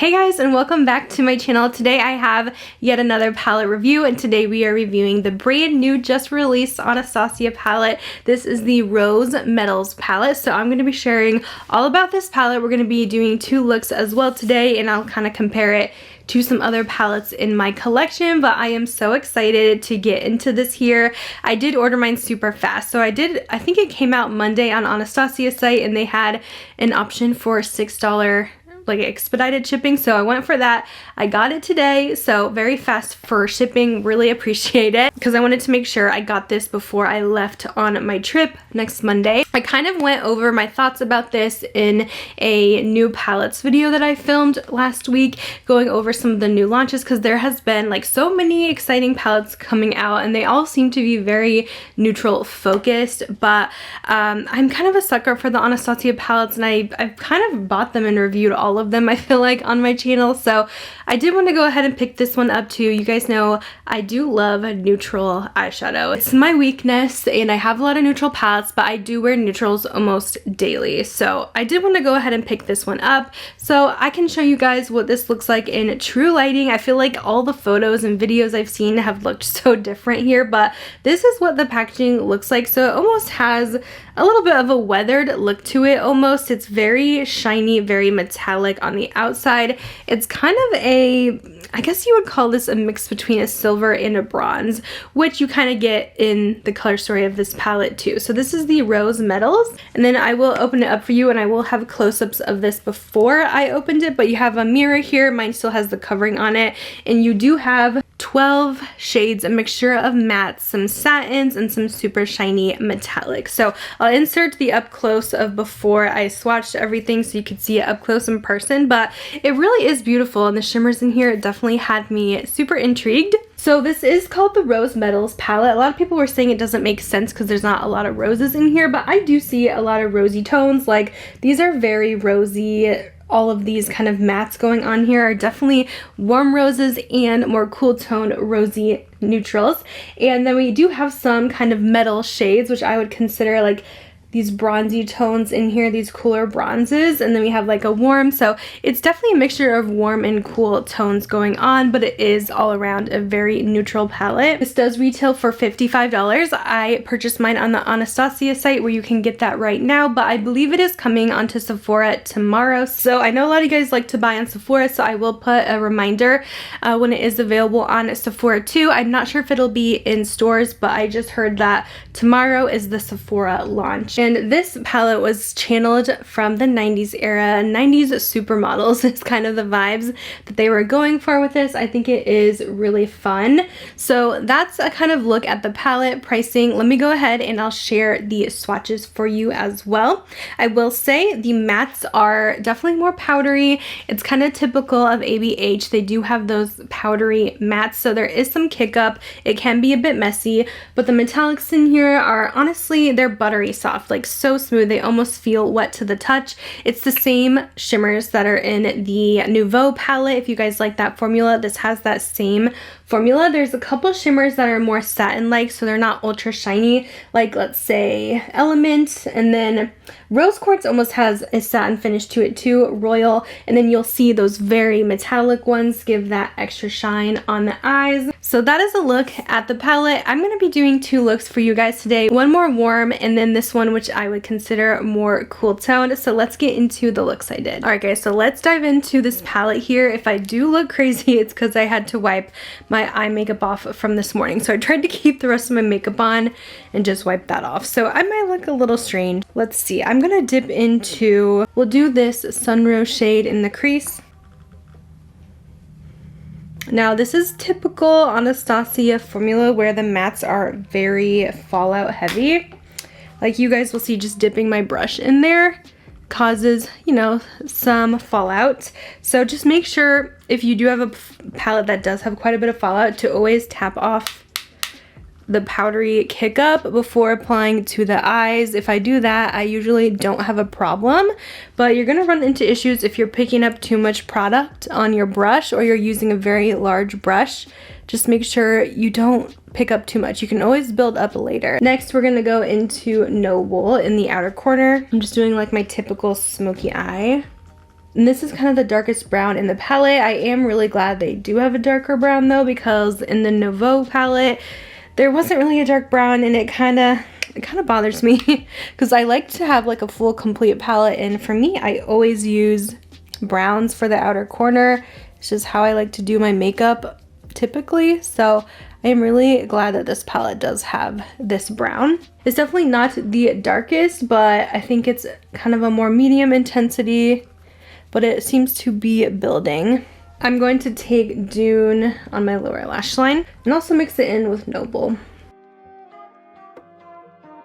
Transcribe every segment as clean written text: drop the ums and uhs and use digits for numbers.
Hey guys, and welcome back to my channel. Today I have yet another palette review, and today we are reviewing the brand new just released Anastasia palette. This is the Rose Metals palette, so I'm going to be sharing all about this palette. We're going to be doing two looks as well today, and I'll kind of compare it to some other palettes in my collection, but I am so excited to get into this here. I did order mine super fast, so I think it came out Monday on Anastasia's site, and they had an option for $6 like expedited shipping, so I went for that. I got it today, so very fast for shipping. Really appreciate it because I wanted to make sure I got this before I left on my trip next Monday. I kind of went over my thoughts about this in a new palettes video that I filmed last week, going over some of the new launches because there has been like so many exciting palettes coming out and they all seem to be very neutral focused, but I'm kind of a sucker for the Anastasia palettes, and I've kind of bought them and reviewed all of them, I feel like, on my channel, so I did want to go ahead and pick this one up too. You guys know I do love neutral eyeshadow. It's my weakness, and I have a lot of neutral palettes, but I do wear neutrals almost daily, so I did want to go ahead and pick this one up so I can show you guys what this looks like in true lighting. I feel like all the photos and videos I've seen have looked so different here, but this is what the packaging looks like. So it almost has a little bit of a weathered look to it almost. It's very shiny, very metallic on the outside. It's kind of a, I guess you would call this a mix between a silver and a bronze, which you kind of get in the color story of this palette too. So this is the Rose Metals, and then I will open it up for you, and I will have close-ups of this before I opened it, but you have a mirror here. Mine still has the covering on it, and you do have 12 shades, a mixture of mattes, some satins, and some super shiny metallics. So I'll insert the up close of before I swatched everything so you could see it up close in person, but it really is beautiful, and the shimmers in here definitely had me super intrigued. So this is called the Rose Metals palette. A lot of people were saying it doesn't make sense because there's not a lot of roses in here, but I do see a lot of rosy tones. Like, these are very rosy. All of these kind of mattes going on here are definitely warm roses and more cool tone rosy neutrals. And then we do have some kind of metal shades, which I would consider like these bronzy tones in here, these cooler bronzes, and then we have like a warm, so it's definitely a mixture of warm and cool tones going on, but it is all around a very neutral palette. This does retail for $55. I purchased mine on the Anastasia site where you can get that right now, but I believe it is coming onto Sephora tomorrow. So I know a lot of you guys like to buy on Sephora, so I will put a reminder when it is available on Sephora too. I'm not sure if it'll be in stores, but I just heard that tomorrow is the Sephora launch. And this palette was channeled from the 90s era. 90s supermodels is kind of the vibes that they were going for with this. I think it is really fun. So that's a kind of look at the palette pricing. Let me go ahead and I'll share the swatches for you as well. I will say the mattes are definitely more powdery. It's kind of typical of ABH. They do have those powdery mattes, so there is some kick up. It can be a bit messy, but the metallics in here are honestly, they're buttery soft. Like, so smooth, they almost feel wet to the touch. It's the same shimmers that are in the Nouveau palette. If you guys like that formula, this has that same formula. There's a couple shimmers that are more satin-like, so they're not ultra shiny, like let's say Element, and then Rose Quartz almost has a satin finish to it too, Royal, and then you'll see those very metallic ones give that extra shine on the eyes. So that is a look at the palette. I'm going to be doing two looks for you guys today, one more warm and then this one which I would consider more cool toned. So let's get into the looks I did. Alright guys, so let's dive into this palette here. If I do look crazy, it's because I had to wipe my eye makeup off from this morning, so I tried to keep the rest of my makeup on and just wipe that off, so I might look a little strange. Let's see, I'm gonna dip into, we'll do this Sunrose shade in the crease. Now this is typical Anastasia formula where the mattes are very fallout heavy. Like, you guys will see, just dipping my brush in there causes, you know, some fallout. So just make sure if you do have a palette that does have quite a bit of fallout to always tap off the powdery kick up before applying to the eyes. If I do that, I usually don't have a problem, but you're gonna run into issues if you're picking up too much product on your brush or you're using a very large brush. Just make sure you don't pick up too much. You can always build up later. Next, we're gonna go into No Wool in the outer corner. I'm just doing like my typical smoky eye. And this is kind of the darkest brown in the palette. I am really glad they do have a darker brown though, because in the Nouveau palette, there wasn't really a dark brown, and it kind of bothers me because I like to have like a full complete palette, and for me, I always use browns for the outer corner. It's just how I like to do my makeup typically. So I am really glad that this palette does have this brown. It's definitely not the darkest, but I think it's kind of a more medium intensity, but it seems to be building. I'm going to take Dune on my lower lash line and also mix it in with Noble.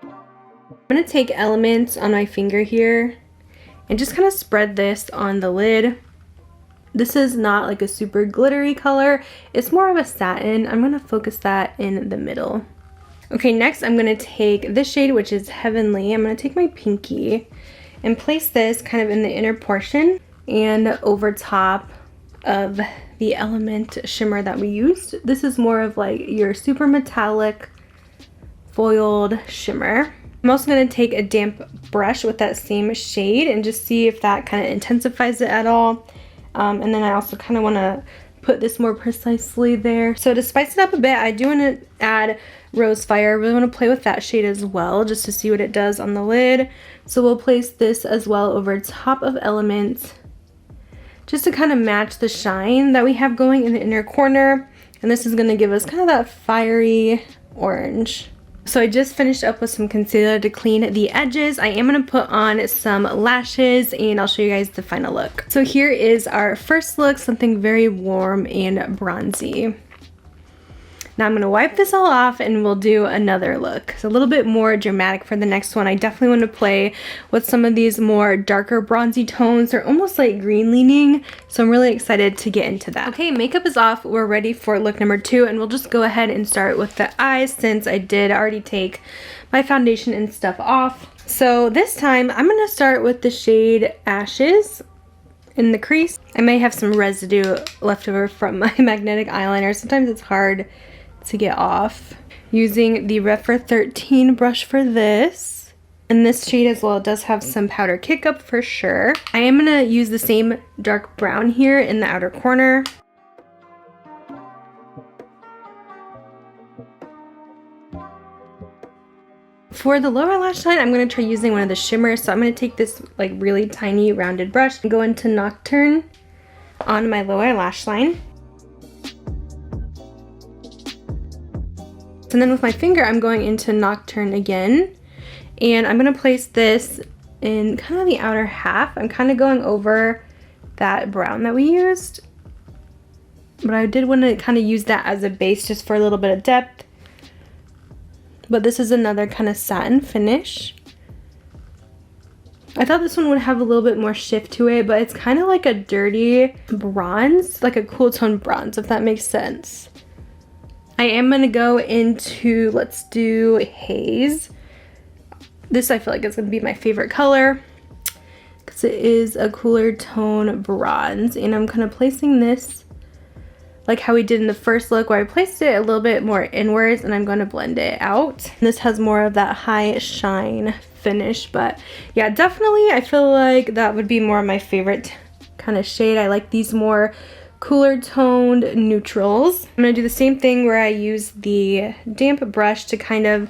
I'm going to take Elements on my finger here and just kind of spread this on the lid. This is not like a super glittery color. It's more of a satin. I'm going to focus that in the middle. Okay, next I'm going to take this shade, which is Heavenly. I'm going to take my pinky and place this kind of in the inner portion and over top of the Element shimmer that we used. This is more of like your super metallic foiled shimmer. I'm also going to take a damp brush with that same shade and just see if that kind of intensifies it at all. And then I also kind of want to put this more precisely there. So to spice it up a bit, I do want to add Rose Fire. I really want to play with that shade as well, just to see what it does on the lid. So we'll place this as well over top of Elements, just to kind of match the shine that we have going in the inner corner. And this is going to give us kind of that fiery orange. So I just finished up with some concealer to clean the edges. I am going to put on some lashes and I'll show you guys the final look. So here is our first look, something very warm and bronzy. Now I'm going to wipe this all off and we'll do another look. It's a little bit more dramatic for the next one. I definitely want to play with some of these more darker bronzy tones. They're almost like green leaning, so I'm really excited to get into that. Okay, makeup is off. We're ready for look number 2, and we'll just go ahead and start with the eyes since I did already take my foundation and stuff off. So this time I'm going to start with the shade Ashes in the crease. I may have some residue left over from my magnetic eyeliner. Sometimes it's hard to get off. Using the Rephr 13 brush for this. And this shade as well does have some powder kick up for sure. I am going to use the same dark brown here in the outer corner. For the lower lash line, I'm going to try using one of the shimmers. So I'm going to take this like really tiny rounded brush and go into Nocturne on my lower lash line. And then with my finger, I'm going into Nocturne again. And I'm going to place this in kind of the outer half. I'm kind of going over that brown that we used. But I did want to kind of use that as a base just for a little bit of depth. But this is another kind of satin finish. I thought this one would have a little bit more shift to it, but it's kind of like a dirty bronze, like a cool tone bronze, if that makes sense. I am going to go into, let's do Haze. This I feel like is going to be my favorite color because it is a cooler tone bronze. And I'm kind of placing this like how we did in the first look where I placed it a little bit more inwards, and I'm going to blend it out. This has more of that high shine finish, but yeah, definitely I feel like that would be more of my favorite kind of shade. I like these more cooler toned neutrals. I'm going to do the same thing where I use the damp brush to kind of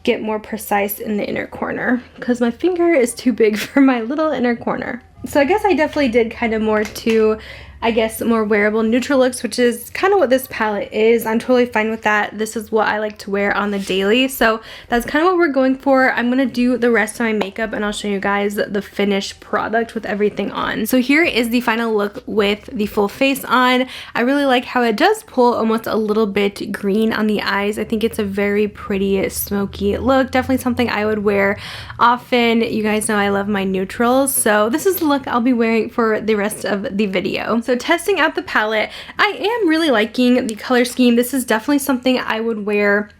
get more precise in the inner corner because my finger is too big for my little inner corner. So I guess I definitely did kind of more to, I guess, more wearable neutral looks, which is kind of what this palette is. I'm totally fine with that. This is what I like to wear on the daily. So that's kind of what we're going for. I'm going to do the rest of my makeup and I'll show you guys the finished product with everything on. So here is the final look with the full face on. I really like how it does pull almost a little bit green on the eyes. I think it's a very pretty smoky look. Definitely something I would wear often. You guys know I love my neutrals. So this is the look I'll be wearing for the rest of the video. So testing out the palette, I am really liking the color scheme. This is definitely something I would wear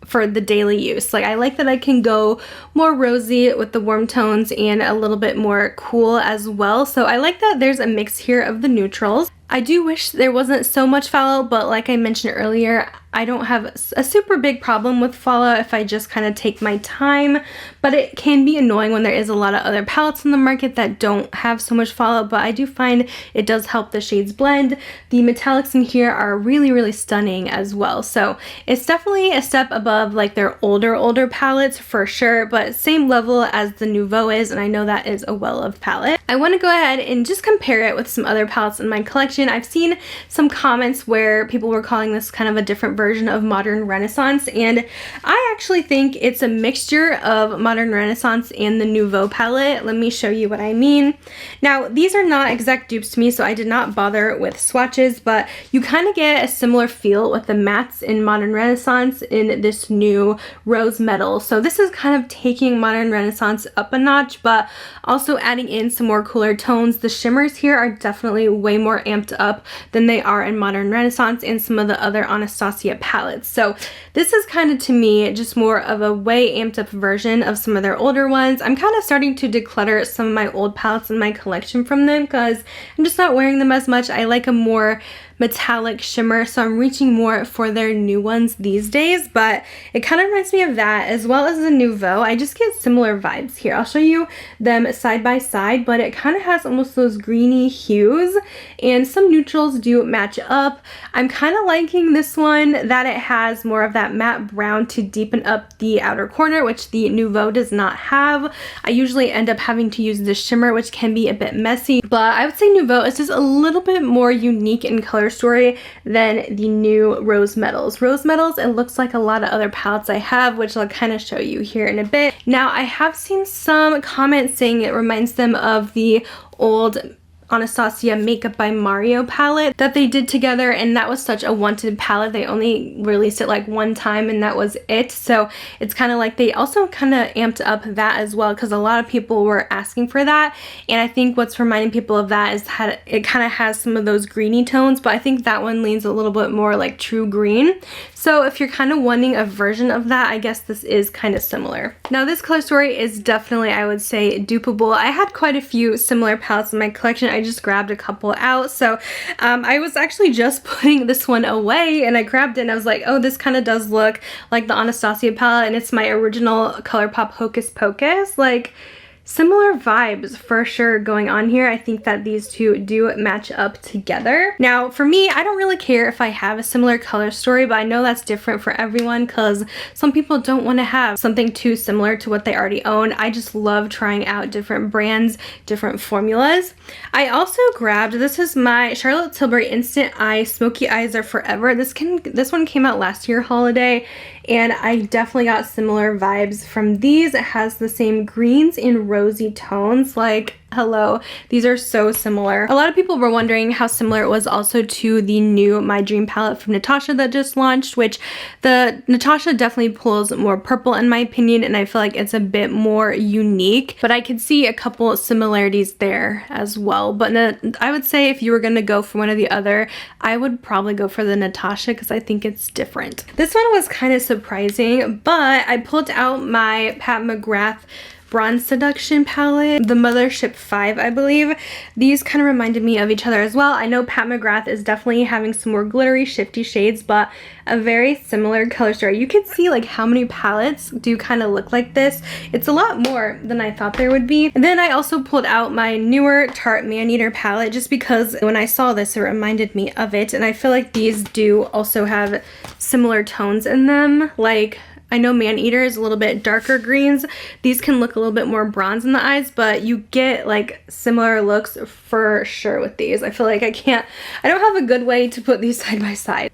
for the daily use. Like, I like that I can go more rosy with the warm tones and a little bit more cool as well. So I like that there's a mix here of the neutrals. I do wish there wasn't so much fallout, but like I mentioned earlier, I don't have a super big problem with fallout if I just kind of take my time, but it can be annoying when there is a lot of other palettes in the market that don't have so much fallout, but I do find it does help the shades blend. The metallics in here are really, really stunning as well, so it's definitely a step above like their older palettes for sure, but same level as the Nouveau is, and I know that is a well-loved palette. I want to go ahead and just compare it with some other palettes in my collection. I've seen some comments where people were calling this kind of a different version of Modern Renaissance, and I actually think it's a mixture of Modern Renaissance and the Nouveau palette. Let me show you what I mean. Now, these are not exact dupes to me, so I did not bother with swatches, but you kind of get a similar feel with the mattes in Modern Renaissance in this new Rose Metal. So this is kind of taking Modern Renaissance up a notch, but also adding in some more cooler tones. The shimmers here are definitely way more amped up than they are in Modern Renaissance and some of the other Anastasia palettes. So this is kind of, to me, just more of a way amped up version of some of their older ones. I'm kind of starting to declutter some of my old palettes in my collection from them because I'm just not wearing them as much. I like a more metallic shimmer, so I'm reaching more for their new ones these days, but it kind of reminds me of that as well as the Nouveau. I just get similar vibes here. I'll show you them side by side, but it kind of has almost those greeny hues, and some neutrals do match up. I'm kind of liking this one that it has more of that matte brown to deepen up the outer corner, which the Nouveau does not have. I usually end up having to use the shimmer, which can be a bit messy, but I would say Nouveau is just a little bit more unique in color story than the new Rose Metals. Rose Metals, it looks like a lot of other palettes I have, which I'll kind of show you here in a bit. Now, I have seen some comments saying it reminds them of the old Anastasia Makeup by Mario palette that they did together, and that was such a wanted palette. They only released it like one time and that was it, so it's kind of like they also kind of amped up that as well because a lot of people were asking for that, and I think what's reminding people of that is that it kind of has some of those greeny tones, but I think that one leans a little bit more like true green. So if you're kind of wanting a version of that, I guess this is kind of similar. Now, this color story is definitely, I would say, dupeable. I had quite a few similar palettes in my collection. I just grabbed a couple out. So I was actually just putting this one away and I grabbed it and I was like, oh, this kind of does look like the Anastasia palette, and it's my original ColourPop Hocus Pocus. Like, similar vibes for sure going on here. I think that these two do match up together. Now, for me, I don't really care if I have a similar color story, but I know that's different for everyone because some people don't want to have something too similar to what they already own. I just love trying out different brands, different formulas. I also grabbed, this is my Charlotte Tilbury Instant Eye Smoky Eyes Are Forever. This one came out last year holiday, and I definitely got similar vibes from these. It has the same greens and rosy tones. Like, hello, these are so similar. A lot of people were wondering how similar it was also to the new My Dream palette from Natasha that just launched, which the Natasha definitely pulls more purple in my opinion, and I feel like it's a bit more unique, but I could see a couple similarities there as well. But I would say if you were gonna go for one or the other, I would probably go for the Natasha because I think it's different. This one was kind of surprising, but I pulled out my Pat McGrath Bronze Seduction palette, the Mothership 5, I believe. These kind of reminded me of each other as well. I know Pat McGrath is definitely having some more glittery, shifty shades, but a very similar color story. You can see like how many palettes do kind of look like this. It's a lot more than I thought there would be. And then I also pulled out my newer Tarte Maneater palette just because when I saw this, it reminded me of it. And I feel like these do also have similar tones in them. Like, I know Maneater is a little bit darker greens. These can look a little bit more bronze in the eyes, but you get like similar looks for sure with these. I feel like I don't have a good way to put these side by side.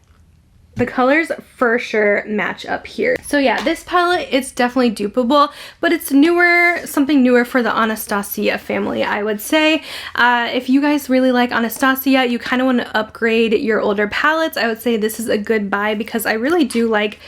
The colors for sure match up here. So yeah, this palette, it's definitely dupeable, but it's newer, something newer for the Anastasia family, I would say. If you guys really like Anastasia, you kind of want to upgrade your older palettes, I would say this is a good buy because I really do like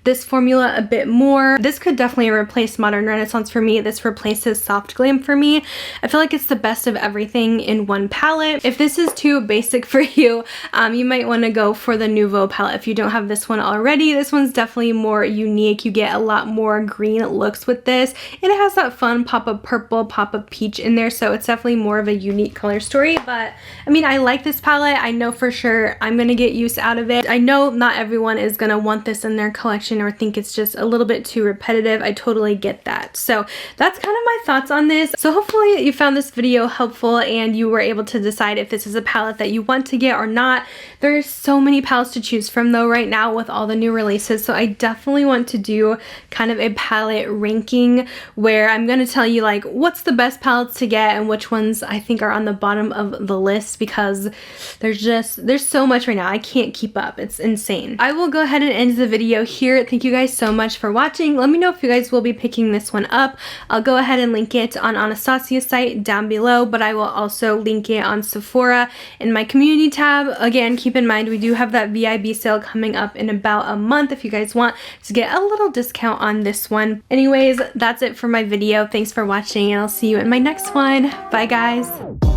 this formula a bit more. This could definitely replace Modern Renaissance for me. This replaces Soft Glam for me. I feel like it's the best of everything in one palette. If this is too basic for you, you might want to go for the Nouveau palette if you don't have this one already. This one's definitely more unique. You get a lot more green looks with this, and it has that fun pop of purple, pop of peach in there, so it's definitely more of a unique color story. But I mean, I like this palette. I know for sure I'm gonna get use out of it. I know not everyone is gonna want this in their collection or think it's just a little bit too repetitive. I totally get that. So that's kind of my thoughts on this. So hopefully you found this video helpful and you were able to decide if this is a palette that you want to get or not. There's so many palettes to choose from though right now with all the new releases, so I definitely want to do kind of a palette ranking where I'm going to tell you like what's the best palettes to get and which ones I think are on the bottom of the list, because there's so much right now. I can't keep up. It's insane. I will go ahead and end the video here. Thank you guys so much for watching. Let me know if you guys will be picking this one up. I'll go ahead and link it on Anastasia's site down below, but I will also link it on Sephora in my community tab. Again, keep in mind we do have that VIB sale coming up in about a month if you guys want to get a little discount on this one. Anyways, that's it for my video. Thanks for watching, and I'll see you in my next one. Bye guys.